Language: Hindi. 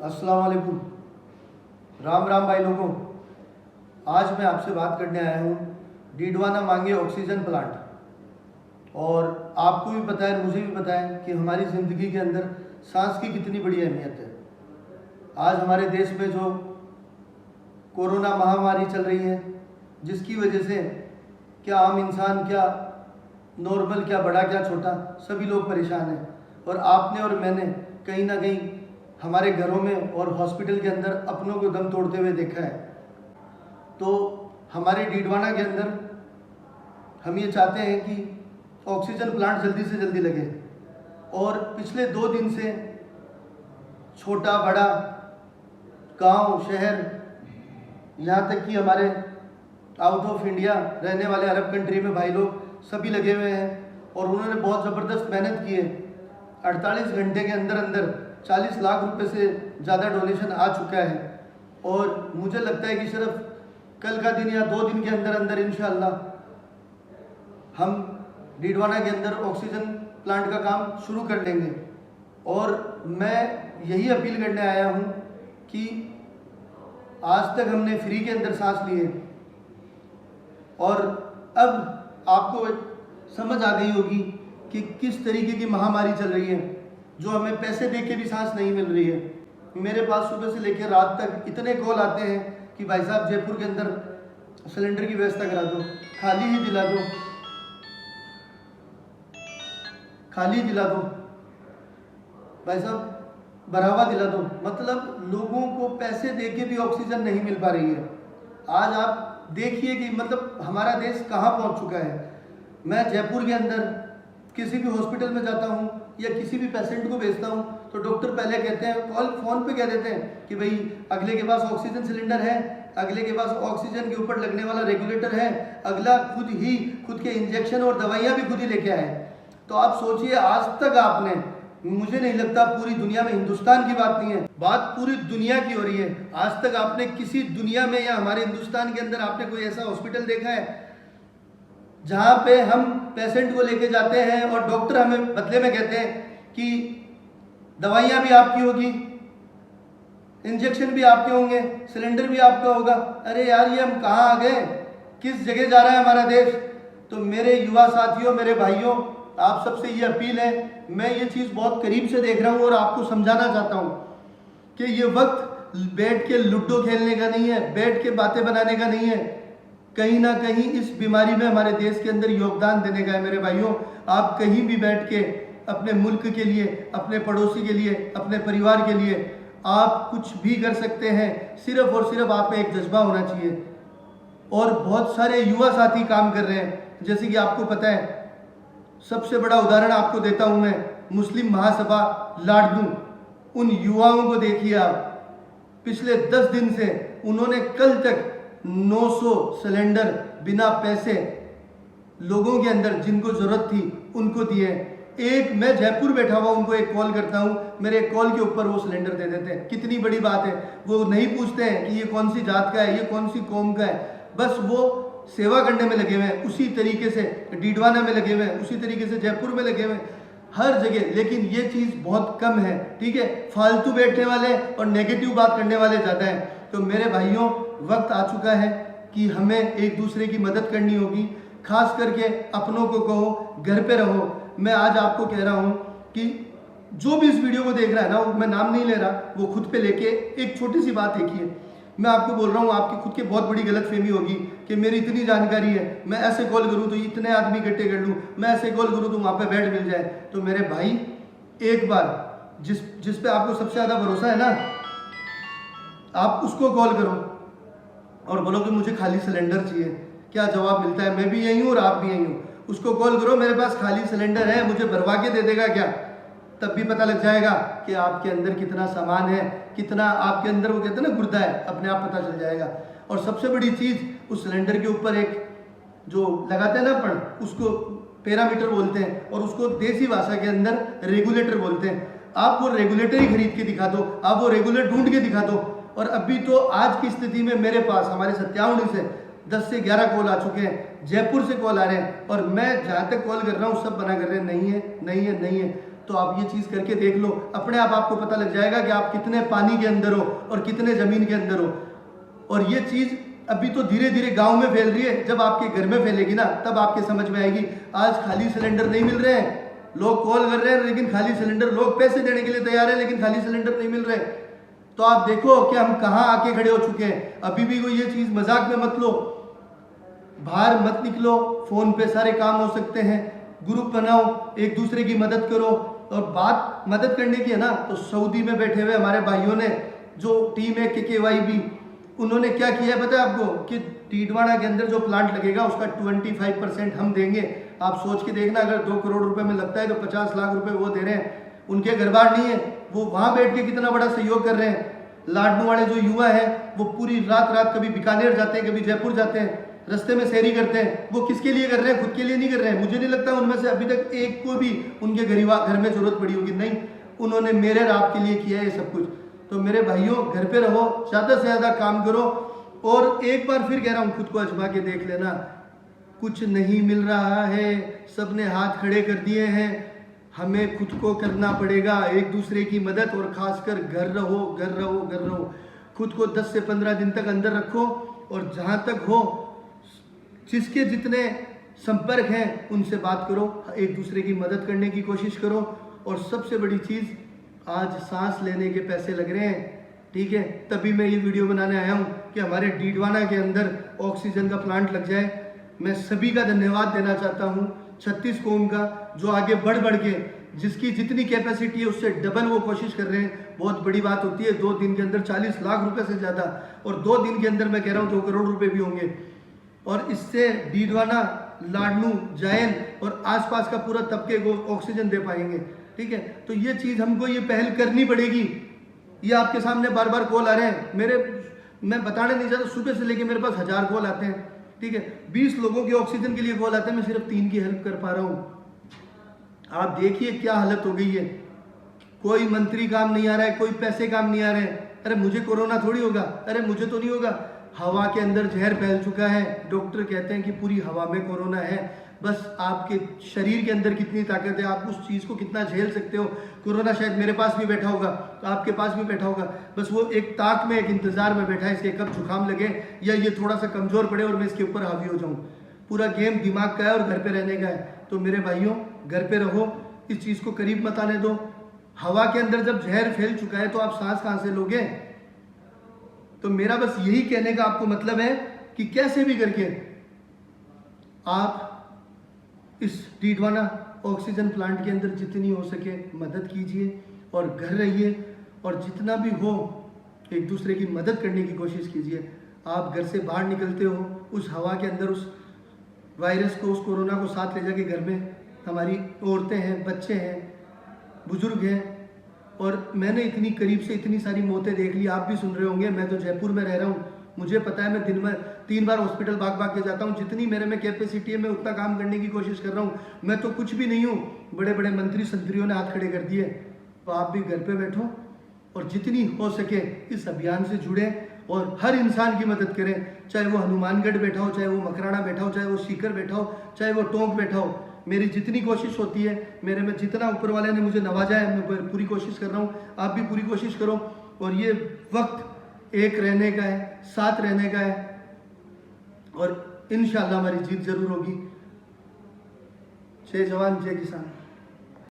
अस्सलाम वालेकुम। राम राम भाई लोगों। आज मैं आपसे बात करने आया हूँ डीडवाना मांगे ऑक्सीजन प्लांट। और आपको भी पता है, मुझे भी पता है कि हमारी ज़िंदगी के अंदर सांस की कितनी बड़ी अहमियत है। आज हमारे देश में जो कोरोना महामारी चल रही है, जिसकी वजह से क्या आम इंसान, क्या नॉर्मल, क्या बड़ा, क्या छोटा, सभी लोग परेशान हैं। और आपने और मैंने कहीं ना कहीं हमारे घरों में और हॉस्पिटल के अंदर अपनों को दम तोड़ते हुए देखा है। तो हमारे डीडवाना के अंदर हम ये चाहते हैं कि ऑक्सीजन प्लांट जल्दी से जल्दी लगे। और पिछले 2 दिन से छोटा बड़ा, गांव, शहर, यहाँ तक कि हमारे आउट ऑफ इंडिया रहने वाले अरब कंट्री में भाई लोग सभी लगे हुए हैं। और उन्होंने बहुत ज़बरदस्त मेहनत की है। 48 घंटे के अंदर अंदर 40 लाख रुपए से ज़्यादा डोनेशन आ चुका है। और मुझे लगता है कि सिर्फ कल का दिन या 2 दिन के अंदर अंदर इंशाअल्लाह हम डीडवाना के अंदर ऑक्सीजन प्लांट का काम शुरू कर लेंगे। और मैं यही अपील करने आया हूँ कि आज तक हमने फ्री के अंदर सांस लिए, और अब आपको समझ आ गई होगी कि किस तरीके की महामारी चल रही है, जो हमें पैसे दे के भी सांस नहीं मिल रही है। मेरे पास सुबह से लेकर रात तक इतने कॉल आते हैं कि भाई साहब जयपुर के अंदर सिलेंडर की व्यवस्था करा दो, खाली ही दिला दो, खाली दिला दो, भाई साहब बढ़ावा दिला दो। मतलब लोगों को पैसे दे के भी ऑक्सीजन नहीं मिल पा रही है। आज आप देखिए कि मतलब हमारा देश कहाँ पहुँच चुका है। मैं जयपुर के अंदर किसी भी हॉस्पिटल में जाता हूँ या किसी भी पेशेंट को भेजता हूँ तो डॉक्टर पहले कहते हैं, कॉल फ़ोन पे कह देते हैं कि भाई अगले के पास ऑक्सीजन सिलेंडर है, अगले के पास ऑक्सीजन के ऊपर लगने वाला रेगुलेटर है, अगला खुद के इंजेक्शन और दवाइयाँ भी खुद ही लेके आए। तो आप सोचिए, आज तक आपने, मुझे नहीं लगता पूरी दुनिया में, हिंदुस्तान की बात नहीं है, बात पूरी दुनिया की हो रही है, आज तक आपने किसी दुनिया में या हमारे हिंदुस्तान के अंदर आपने कोई ऐसा हॉस्पिटल देखा है जहाँ पे हम पेशेंट को लेके जाते हैं और डॉक्टर हमें बदले में कहते हैं कि दवाइयाँ भी आपकी होगी, इंजेक्शन भी आपके होंगे, सिलेंडर भी आपका होगा। अरे यार, ये हम कहाँ आ गए, किस जगह जा रहा है हमारा देश। तो मेरे युवा साथियों, मेरे भाइयों, आप सबसे ये अपील है, मैं ये चीज़ बहुत करीब से देख रहा हूँ और आपको समझाना चाहता हूँ कि ये वक्त बैठ के लूडो खेलने का नहीं है, बैठ के बातें बनाने का नहीं है। कहीं ना कहीं इस बीमारी में हमारे देश के अंदर योगदान देने का है। मेरे भाइयों, आप कहीं भी बैठ के अपने मुल्क के लिए, अपने पड़ोसी के लिए, अपने परिवार के लिए आप कुछ भी कर सकते हैं। सिर्फ और सिर्फ आप में एक जज्बा होना चाहिए। और बहुत सारे युवा साथी काम कर रहे हैं, जैसे कि आपको पता है, सबसे बड़ा उदाहरण आपको देता हूं मैं, मुस्लिम महासभा लाडनू। उन युवाओं को देखिए आप, पिछले 10 दिन से उन्होंने कल तक 900 सिलेंडर बिना पैसे लोगों के अंदर जिनको जरूरत थी उनको दिए। एक मैं जयपुर बैठा हुआ उनको एक कॉल करता हूं, मेरे कॉल के ऊपर वो सिलेंडर दे देते हैं। कितनी बड़ी बात है। वो नहीं पूछते हैं कि ये कौन सी जात का है, ये कौन सी कौम का है, बस वो सेवा करने में लगे हुए हैं। उसी तरीके से डीडवाना में लगे हुए हैं, उसी तरीके से जयपुर में लगे हुए हैं, हर जगह। लेकिन ये चीज़ बहुत कम है, ठीक है। फालतू बैठने वाले और नेगेटिव बात करने वाले ज़्यादा हैं। तो मेरे भाइयों, वक्त आ चुका है कि हमें एक दूसरे की मदद करनी होगी। खास करके अपनों को कहो, घर पे रहो। मैं आज आपको कह रहा हूँ कि जो भी इस वीडियो को देख रहा है ना, मैं नाम नहीं ले रहा, वो खुद पे लेके एक छोटी सी बात देखिए। मैं आपको बोल रहा हूँ, आपकी खुद की बहुत बड़ी गलतफहमी होगी कि मेरी इतनी जानकारी है, मैं ऐसे कॉल करूँ तो इतने आदमी इकट्ठे कर लूँ, मैं ऐसे कॉल करूँ तो वहाँ पे बेड मिल जाए। तो मेरे भाई, एक बार जिस पे आपको सबसे ज़्यादा भरोसा है ना, आप उसको कॉल करो और बोलो कि मुझे खाली सिलेंडर चाहिए। क्या जवाब मिलता है? मैं भी यही हूँ और आप भी यही हो। उसको कॉल करो, मेरे पास खाली सिलेंडर है, मुझे भरवा के दे देगा क्या? तब भी पता लग जाएगा कि आपके अंदर कितना सामान है, कितना आपके अंदर, वो कहते हैं ना, गुर्दा है, अपने आप पता चल जाएगा। और सबसे बड़ी चीज़, उस सिलेंडर के ऊपर एक जो लगाते हैं ना पण, उसको पैरामीटर बोलते हैं और उसको देसी भाषा के अंदर रेगुलेटर बोलते हैं। आप वो रेगुलेटर ही खरीद के दिखा दो, आप वो रेगुलेटर ढूंढ के दिखा दो। और अभी तो आज की स्थिति में मेरे पास, हमारे सत्यावनी से 10 से 11 कॉल आ चुके हैं, जयपुर से कॉल आ रहे हैं, और मैं जहाँ तक कॉल कर रहा हूँ सब मना कर रहे हैं, नहीं है, नहीं है, नहीं है। तो आप ये चीज़ करके देख लो, अपने आप आपको पता लग जाएगा कि आप कितने पानी के अंदर हो और कितने ज़मीन के अंदर हो। और ये चीज़ अभी तो धीरे धीरे गांव में फैल रही है, जब आपके घर में फैलेगी ना तब आपके समझ में आएगी। आज खाली सिलेंडर नहीं मिल रहे हैं, लोग कॉल कर रहे हैं लेकिन खाली सिलेंडर, लोग पैसे देने के लिए तैयार है लेकिन खाली सिलेंडर नहीं मिल रहे। तो आप देखो कि हम कहाँ आके खड़े हो चुके हैं। अभी भी कोई ये चीज़ मजाक में मत लो, बाहर मत निकलो, फ़ोन पे सारे काम हो सकते हैं, ग्रुप बनाओ, एक दूसरे की मदद करो। और बात मदद करने की है ना, तो सऊदी में बैठे हुए हमारे भाइयों ने, जो टीम है KKYB, उन्होंने क्या किया है पता है आपको, कि टीडवाना के अंदर जो प्लांट लगेगा उसका 25% हम देंगे। आप सोच के देखना, अगर 2 करोड़ रुपए में लगता है तो 50 लाख रुपए वो दे रहे हैं। उनके घर बार नहीं है, वो वहाँ बैठ के कितना बड़ा सहयोग कर रहे हैं। लाडनू वाले जो युवा हैं वो पूरी रात कभी बीकानेर जाते हैं, कभी जयपुर जाते हैं, रास्ते में सैरी करते हैं। वो किसके लिए कर रहे हैं? खुद के लिए नहीं कर रहे हैं। मुझे नहीं लगता उनमें से अभी तक एक को भी उनके घर में जरूरत पड़ी होगी, नहीं, उन्होंने मेरे और आपके लिए किया है ये सब कुछ। तो मेरे भाइयों, घर पे रहो, ज़्यादा से ज़्यादा काम करो। और एक बार फिर कह रहा हूँ, खुद को आजमा के देख लेना, कुछ नहीं मिल रहा है, सबने हाथ खड़े कर दिए हैं, हमें खुद को करना पड़ेगा, एक दूसरे की मदद। और खासकर घर रहो, खुद को 10 से 15 दिन तक अंदर रखो। और जहाँ तक हो, जिसके जितने संपर्क हैं उनसे बात करो, एक दूसरे की मदद करने की कोशिश करो। और सबसे बड़ी चीज़, आज सांस लेने के पैसे लग रहे हैं, ठीक है, तभी मैं ये वीडियो बनाने आया हूँ कि हमारे डीडवाना के अंदर ऑक्सीजन का प्लांट लग जाए। मैं सभी का धन्यवाद देना चाहता हूँ, 36 कौम का, जो आगे बढ़ के जिसकी जितनी कैपेसिटी है उससे डबल वो कोशिश कर रहे हैं। बहुत बड़ी बात होती है 2 दिन के अंदर 40 लाख रुपए से ज़्यादा, और 2 दिन के अंदर मैं कह रहा हूँ 2 करोड़ रुपए भी होंगे। और इससे डीडवाना, लाडनू, जायन और आसपास का पूरा तबके को ऑक्सीजन दे पाएंगे, ठीक है। तो ये चीज़ हमको ये पहल करनी पड़ेगी। ये आपके सामने बार बार कॉल आ रहे हैं मेरे, मैं बताने नहीं चाहता, सुबह से लेके मेरे पास 1000 कॉल आते हैं, ठीक है, 20 लोगों के ऑक्सीजन के लिए कॉल आते हैं, मैं सिर्फ 3 की हेल्प कर पा रहा हूँ। आप देखिए क्या हालत हो गई है, कोई मंत्री काम नहीं आ रहा है, कोई पैसे काम नहीं आ रहे हैं। अरे मुझे कोरोना थोड़ी होगा, अरे मुझे तो नहीं होगा, हवा के अंदर जहर फैल चुका है, डॉक्टर कहते हैं कि पूरी हवा में कोरोना है। बस आपके शरीर के अंदर कितनी ताकत है, आप उस चीज़ को कितना झेल सकते हो। कोरोना शायद मेरे पास भी बैठा होगा, आपके पास भी बैठा होगा, बस वो एक ताक में, एक इंतज़ार में बैठा है, इसके कब जुकाम लगे या ये थोड़ा सा कमज़ोर पड़े और मैं इसके ऊपर हावी हो जाऊँ। पूरा गेम दिमाग का है और घर पे रहने का है। तो मेरे भाइयों, घर पे रहो, इस चीज़ को करीब मत आने दो। हवा के अंदर जब जहर फैल चुका है तो आप सांस कहाँ से लोगे? तो मेरा बस यही कहने का आपको मतलब है कि कैसे भी करके आप इस डीडवाना ऑक्सीजन प्लांट के अंदर जितनी हो सके मदद कीजिए और घर रहिए, और जितना भी हो एक दूसरे की मदद करने की कोशिश कीजिए। आप घर से बाहर निकलते हो, उस हवा के अंदर उस वायरस को, उस कोरोना को साथ ले जाके घर में हमारी औरतें हैं, बच्चे हैं, बुजुर्ग हैं। और मैंने इतनी करीब से इतनी सारी मौतें देख ली, आप भी सुन रहे होंगे। मैं तो जयपुर में रह रहा हूँ, मुझे पता है, मैं दिन में 3 बार हॉस्पिटल भाग के जाता हूँ। जितनी मेरे में कैपेसिटी है मैं उतना काम करने की कोशिश कर रहा हूँ। मैं तो कुछ भी नहीं हूँ, बड़े बड़े मंत्री संतरियों ने हाथ खड़े कर दिए। तो आप भी घर पे बैठो और जितनी हो सके इस अभियान से जुड़े और हर इंसान की मदद करें, चाहे वो हनुमानगढ़ बैठा हो, चाहे वो मकराना बैठा हो, चाहे वो सीकर बैठा हो, चाहे वो टोंक बैठा हो। मेरी जितनी कोशिश होती है, मेरे में जितना ऊपर वाले ने मुझे नवाजा है, मैं पूरी कोशिश कर रहा हूँ। आप भी पूरी कोशिश करो। और ये वक्त एक रहने का है, साथ रहने का है, और इंशाल्लाह हमारी जीत जरूर होगी। जय जवान, जय किसान।